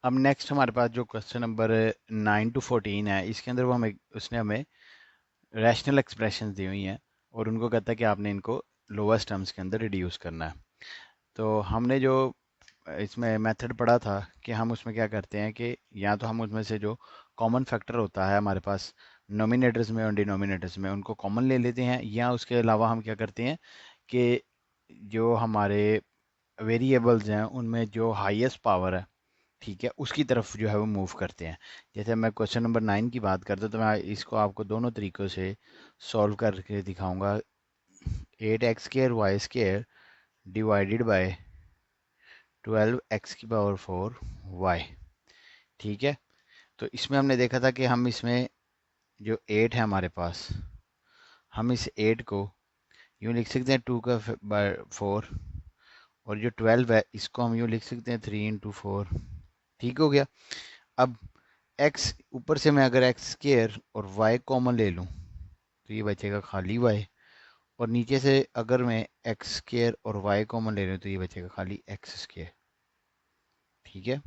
अब नेक्स्ट हमारे पास जो क्वेश्चन नंबर 9 to 14 है, इसके अंदर वो हमें उसने हमें रैशनल एक्सप्रेशंस दी हुई हैं और उनको कहता है कि आपने इनको लोएस्ट टर्म्स के अंदर रिड्यूस करना है। तो हमने जो इसमें मेथड पढ़ा था कि हम उसमें क्या करते हैं कि या तो हम उसमें से जो कॉमन फैक्टर होता है हमारे पास नोमिनेटर्स में और डिनोमिनेटर्स में, उनको कॉमन ले लेते हैं, या उसके अलावा हम क्या करते हैं कि जो हमारे वेरिएबल्स हैं उनमें जो हाईएस्ट पावर है, ठीक है, उसकी तरफ जो है वो मूव करते हैं। जैसे मैं क्वेश्चन नंबर 9 की बात करता हूँ तो मैं इसको आपको दोनों तरीक़ों से सॉल्व करके दिखाऊंगा। 8x² y² divided by 12x⁴y, ठीक है। तो इसमें हमने देखा था कि हम इसमें जो 8 है हमारे पास, हम इस 8 को यूँ लिख सकते हैं 2/4, और जो 12 है इसको हम यूँ लिख सकते हैं 3 × 4। ठीक हो गया। अब x ऊपर से मैं अगर x² और y कॉमन ले लूँ तो ये बचेगा खाली y, और नीचे से अगर मैं x² और y कॉमन ले लूँ तो ये बचेगा खाली x²। ठीक है।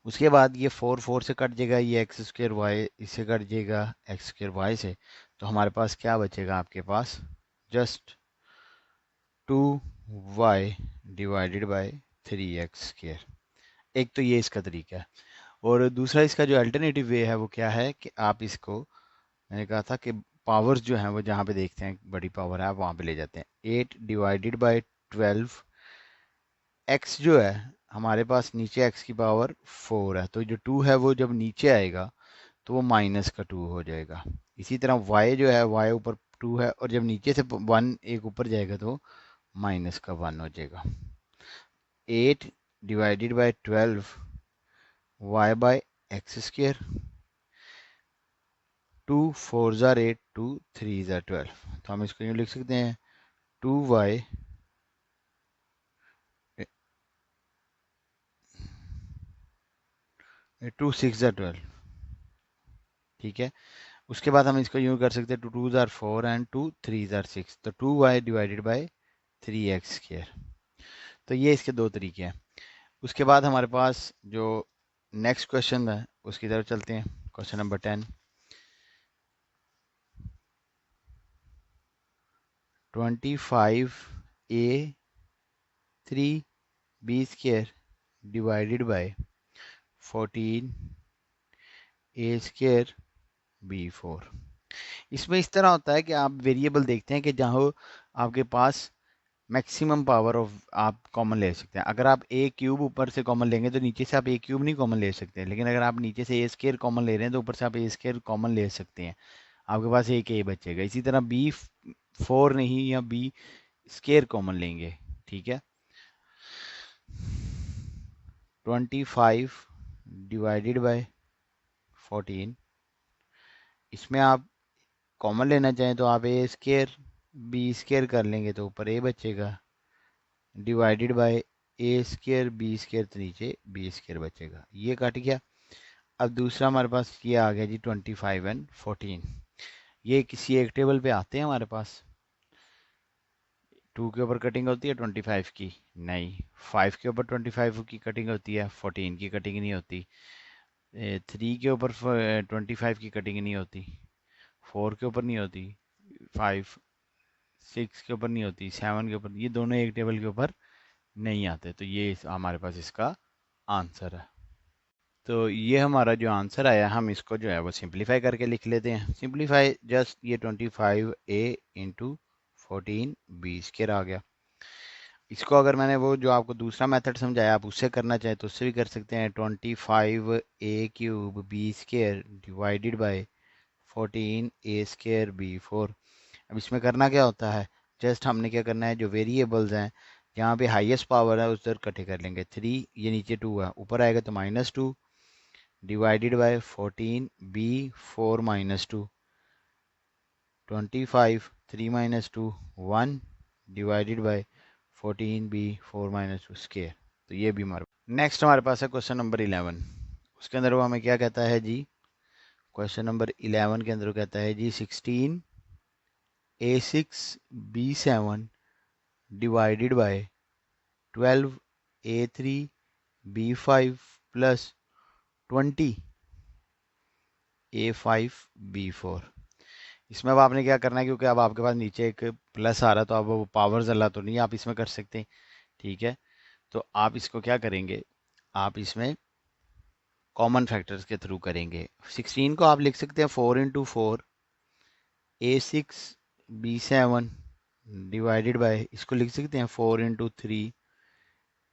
उसके बाद ये 4 से कट जाएगा, ये x² y इससे कट जाएगा x² y से, तो हमारे पास क्या बचेगा, आपके पास just 2y divided by 3x²। एक तो ये इसका तरीका है, और दूसरा इसका जो अल्टरनेटिव वे है वो क्या है कि आप इसको, मैंने कहा था कि पावर्स जो हैं वो जहाँ पे देखते हैं बड़ी पावर है आप वहाँ पे ले जाते हैं। 8 डिवाइडेड बाय 12, x जो है हमारे पास नीचे x की पावर 4 है, तो जो 2 है वो जब नीचे आएगा तो वो -2 हो जाएगा। इसी तरह y जो है, y ऊपर 2 है और जब नीचे से 1 एक ऊपर जाएगा तो -1 हो जाएगा। 8 divided by 12 y by x², 2 4 ज़ार 8, 2 3 ज़ार 12, तो हम इसको यूँ लिख सकते हैं 2y 2 6 ज़ार 12, ठीक है। उसके बाद हम इसको यूँ कर सकते हैं 2 2 ज़ार 4 एंड 2 3 ज़ार 6, तो 2y डिवाइडेड बाय 3x²। तो ये इसके दो तरीके हैं। उसके बाद हमारे पास जो नेक्स्ट क्वेश्चन है उसकी तरफ चलते हैं। Question number 10, 25a3b² divided by 14a²b4। इसमें इस तरह होता है कि आप वेरिएबल देखते हैं कि जहाँ आपके पास मैक्सिमम पावर ऑफ आप कॉमन ले सकते हैं। अगर आप a³ ऊपर से कॉमन लेंगे तो नीचे से आप a³ नहीं कॉमन ले सकते, लेकिन अगर आप नीचे से a² कॉमन ले रहे हैं तो ऊपर से आप a² कॉमन ले सकते हैं, आपके पास एक a बचेगा। इसी तरह b4 नहीं, या b² कॉमन लेंगे, ठीक है। 25 डिवाइडेड बाय 14, इसमें आप कॉमन लेना चाहें तो आप a² b² कर लेंगे तो ऊपर a बचेगा, डिवाइडेड बाय a² b² तो नीचे b² बचेगा, ये कट गया। अब दूसरा हमारे पास ये आ गया जी 25 एंड 14, ये किसी एक टेबल पे आते हैं हमारे पास। 2 के ऊपर कटिंग होती है 25 की, नहीं। 5 के ऊपर 25 की कटिंग होती है, 14 की कटिंग नहीं होती। 3 के ऊपर 25 की कटिंग नहीं होती, 4 के ऊपर नहीं होती, 5 6 के ऊपर नहीं होती, 7 के ऊपर, ये दोनों एक टेबल के ऊपर नहीं आते। तो ये हमारे पास इसका आंसर है। तो ये हमारा जो आंसर आया, हम इसको जो है वो सिंप्लीफाई करके लिख लेते हैं। सिंप्लीफाई जस्ट ये 25a इंटू 14b² आ गया। इसको अगर मैंने वो जो आपको दूसरा मेथड समझाया आप उससे करना चाहें तो उससे भी कर सकते हैं। 25a³ b² divided by 14a²b4। अब इसमें करना क्या होता है, जस्ट हमने क्या करना है, जो वेरिएबल्स हैं जहाँ पे हाईएस्ट पावर है उस तरह इकट्ठे कर लेंगे। 3, ये नीचे 2 है, ऊपर आएगा तो -2 divided by 14b4 -2, 25 3 - 2 1 divided by 14b4 -2²। तो ये भी हमारे नेक्स्ट हमारे पास है क्वेश्चन नंबर 11। उसके अंदर वो हमें क्या कहता है जी, क्वेश्चन नंबर 11 के अंदर वो कहता है जी 16a6b7 divided by 12a3 B5 plus 20 A5 B4। इसमें अब आपने क्या करना है, क्योंकि अब आपके पास नीचे एक प्लस आ रहा है तो अब वो पावर्स अल्लाह तो नहीं आप इसमें कर सकते, ठीक है। तो आप इसको क्या करेंगे, आप इसमें कॉमन फैक्टर्स के थ्रू करेंगे। 16 को आप लिख सकते हैं 4 × 4 A6 B7 डिवाइडेड बाय, इसको लिख सकते हैं 4 × 3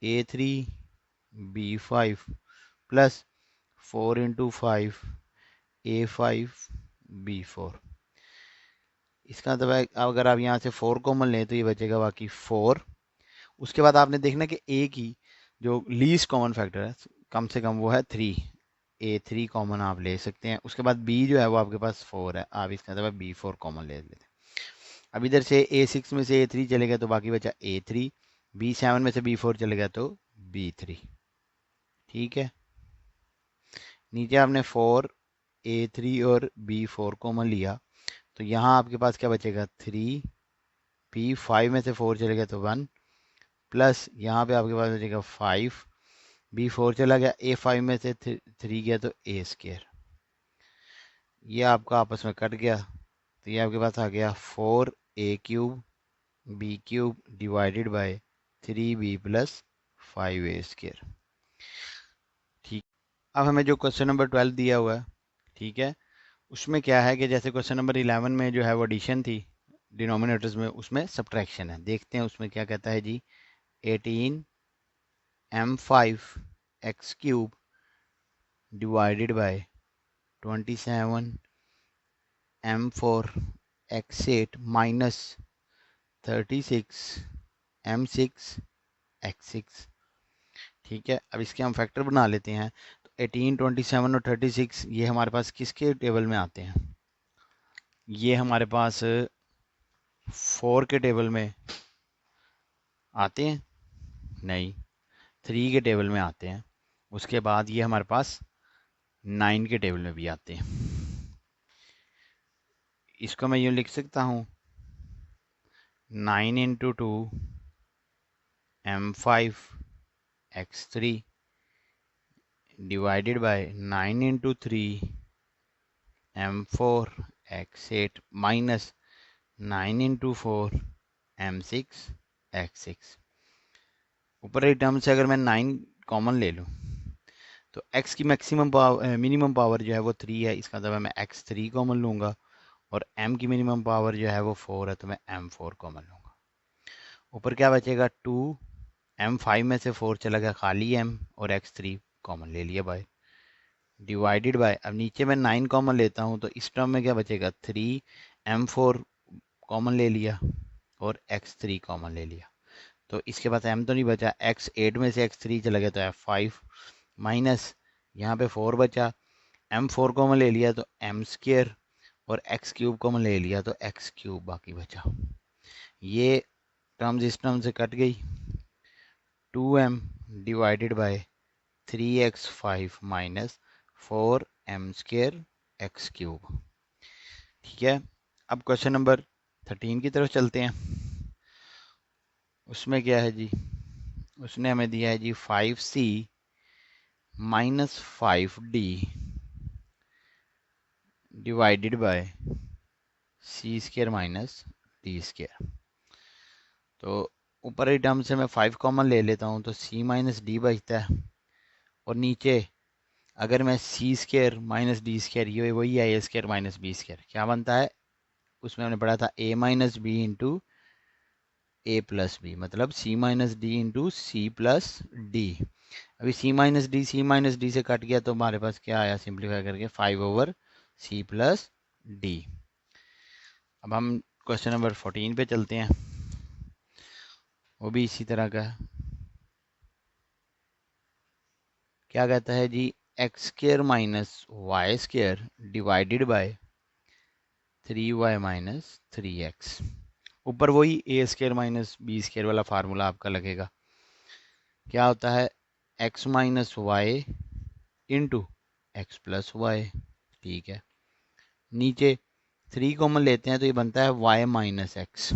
A3 B5 plus 4 × 5 A5 B4। इसका मतलब है अगर आप यहाँ से 4 कॉमन लें तो ये बचेगा बाकी 4। उसके बाद आपने देखना कि ए की जो लीस्ट कॉमन फैक्टर है कम से कम वो है 3, A3 कॉमन आप ले सकते हैं। उसके बाद बी जो है वो आपके पास 4 है, आप इसका मतलब B4 कॉमन ले लेते हैं। अब इधर से A6 में से A3 चलेगा तो बाकी बचा A3, B7 में से B4 चलेगा तो B3, ठीक है। नीचे आपने 4 A3 और B4 कॉमन लिया तो यहाँ आपके पास क्या बचेगा 3, B5 में से 4 चलेगा तो 1 प्लस यहाँ पे आपके पास बचेगा 5, B4 चला गया, A5 में से 3 गया तो A²। ये आपका आपस में कट गया तो ये आपके पास आ गया 4A³ B³ divided by 3B plus 5A²। ठीक। अब हमें जो क्वेश्चन नंबर 12 दिया हुआ है, ठीक है, उसमें क्या है कि जैसे क्वेश्चन नंबर 11 में जो है वो एडिशन थी डिनोमिनेटर्स में, उसमें सब्ट्रैक्शन है। देखते हैं उसमें क्या कहता है जी। 18 M5 x³ divided by 27 M4 x8 minus 36 M6 x6। ठीक है, अब इसके हम फैक्टर बना लेते हैं। तो 18, 27 और 36 ये हमारे पास किसके टेबल में आते हैं, ये हमारे पास 4 के टेबल में आते हैं, नहीं 3 के टेबल में आते हैं। उसके बाद ये हमारे पास 9 के टेबल में भी आते हैं। इसको मैं यूँ लिख सकता हूँ 9 × 2 M5 x3 divided by 9 × 3 M4 x8 minus 9 × 4 M6 x6। ऊपर एक टर्म से अगर मैं 9 कॉमन ले लूँ तो x की मैक्सिमम पावर मिनिमम पावर जो है वो 3 है, इसका मतलब मैं x3 कॉमन लूँगा, और m की मिनिमम पावर जो है वो 4 है तो मैं M4 कॉमन लूँगा। ऊपर क्या बचेगा 2, M5 में से 4 चला गया खाली m, और x3 कॉमन ले लिया बाय, डिवाइडेड बाय, अब नीचे मैं 9 कॉमन लेता हूँ तो इस टर्म में क्या बचेगा 3, M4 कॉमन ले लिया और x3 कॉमन ले लिया, तो इसके पास m तो नहीं बचा, x8 में से x3 चला गया तो f5 माइनस यहाँ पे 4 बचा, M4 कॉमन ले लिया तो m², और x³ कॉमन ले लिया तो x³ बाकी बचा। ये टर्म्स इस टर्म से कट गई, 2m divided by 3x5 minus 4m² x³। ठीक है, अब क्वेश्चन नंबर 13 की तरफ चलते हैं। उसमें क्या है जी, उसने हमें दिया है जी 5c minus 5d divided by c² minus d²। तो ऊपर ही टर्म से मैं 5 कॉमन ले लेता हूँ तो c माइनस डी बचता है, और नीचे अगर मैं c² माइनस d², ये वही है a² माइनस b², क्या बनता है, उसमें हमने पढ़ा था a minus B into A plus B, मतलब c minus D into C plus D. अभी c माइनस डी से कट गया तो हमारे पास क्या आया, सिंप्लीफाई करके 5/c प्लस डी। अब हम क्वेश्चन नंबर 14 पे चलते हैं, वो भी इसी तरह का है। क्या कहता है जी, x² minus y² divided by 3y minus 3x। ऊपर वही a² माइनस b² वाला फार्मूला आपका लगेगा। क्या होता है x minus Y into X plus Y, ठीक है। नीचे 3 कॉमन लेते हैं तो ये बनता है y माइनस एक्स।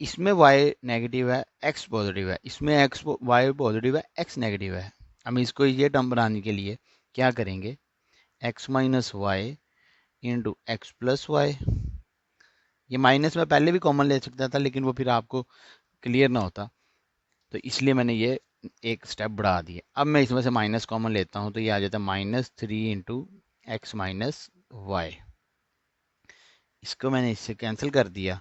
اس میں وائی نیگیٹو ہے ایکس پازیٹیو ہے، اس میں ایکس وائی پازیٹیو ہے ایکس نیگیٹو ہے. ہم اس کو یہ ٹرم بنانے کے لیے کیا کریں گے، X minus Y into X plus Y. یہ مائنس میں پہلے بھی کامن لے سکتا تھا لیکن وہ پھر آپ کو کلیئر نہ ہوتا، تو اس لیے میں نے یہ ایک سٹیپ بڑھا دیا. اب میں اس میں سے مائنس کامن لیتا ہوں تو یہ آ جاتا ہے minus 3 into x minus y. اس کو میں نے اس سے کینسل کر دیا.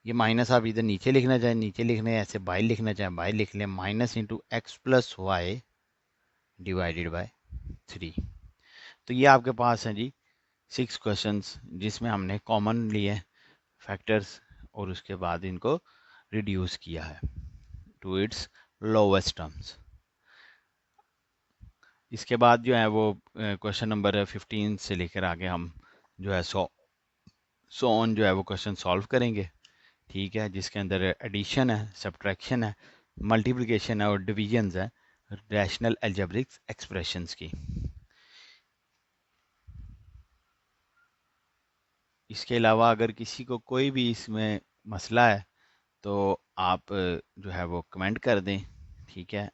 یہ مائنس آپ ادھر نیچے لکھنا چاہیں نیچے لکھنے، ایسے بائی لکھنا چاہیں بائی لکھ لیں. Minus into X plus Y divided by 3. تو یہ آپ کے پاس ہیں جی 6 کوشچنس جس میں ہم نے کامن لیے فیکٹرز اور اس کے بعد ان کو ریڈیوس کیا ہے ٹو اٹس لوویسٹ ٹرمز. اس کے بعد جو ہے وہ کوشچن نمبر 15 سے لے کر آگے ہم جو ہے سو آن جو ہے وہ کوشچن سالو کریں گے، ٹھیک ہے، جس کے اندر ایڈیشن ہے، سبٹریکشن ہے، ملٹیپلیکیشن ہے اور ڈویژنز ہے ریشنل الجبرک ایکسپریشنز کی. اس کے علاوہ اگر کسی کو کوئی بھی اس میں مسئلہ ہے تو آپ جو ہے وہ کمنٹ کر دیں، ٹھیک ہے.